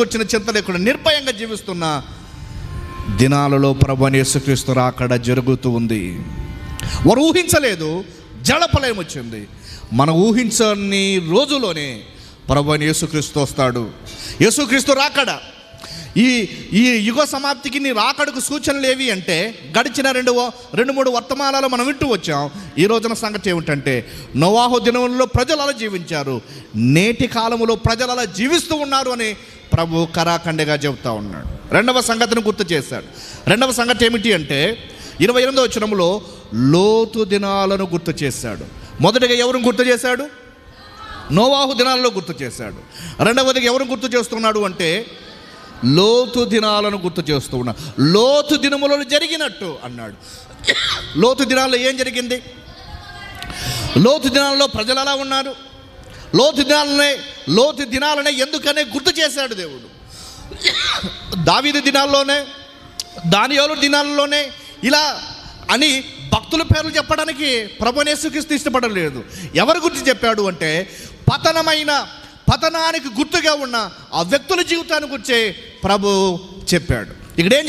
వచ్చిన చింత లేకుండా నిర్భయంగా జీవిస్తున్న దినాలలో ప్రభువైన యేసుక్రీస్తు రాకడ జరుగుతూ ఉంది. వారు ఊహించలేదు, జలప్రళయం వచ్చింది. మనం ఊహించని రోజులోనే ప్రభువైన యేసుక్రీస్తు వస్తాడు. యేసుక్రీస్తు రాకడ ఈ యుగ సమాప్తికి నీ రాకడకు సూచనలు ఏవి అంటే, గడిచిన రెండు మూడు వర్తమానాలు మనం వింటూ వచ్చాం. ఈ రోజున సంగతి ఏమిటంటే, నోవాహు దినములలో ప్రజలు అలా జీవించారు, నేటి కాలములో ప్రజలు అలా జీవిస్తూ ఉన్నారు అని ప్రభు కరాఖండిగా చెబుతూ ఉన్నాడు. రెండవ సంగతిని గుర్తు చేశాడు. రెండవ సంగతి ఏమిటి అంటే 28వ వచనంలో లోతు దినాలను గుర్తు చేశాడు. మొదటిగా ఎవరిని గుర్తు చేశాడు? నోవాహు దినాలలో గుర్తు చేశాడు. రెండవదిగా ఎవరిని గుర్తు చేస్తున్నాడు అంటే లోతు దినాలను గుర్తు చేస్తూ ఉన్నాడు. లోతు దినములలో జరిగినట్టు అన్నాడు. లోతు దినాల్లో ఏం జరిగింది? లోతు దినాలలో ప్రజలు ఎలా ఉన్నారు? లోతు దినాలనే ఎందుకనే గుర్తు చేశాడు దేవుడు. దావీదు దినాల్లోనే, దానియేలు దినాల్లోనే ఇలా అని భక్తుల పేర్లు చెప్పడానికి ప్రభువైన యేసుక్రీస్తు ఇష్టపడలేదు. ఎవరు గురించి చెప్పాడు అంటే, పతనానికి గుర్తుగా ఉన్న ఆ వ్యక్తుల జీవితాన్ని గురించి ప్రభు చెప్పాడు. ఇక్కడేం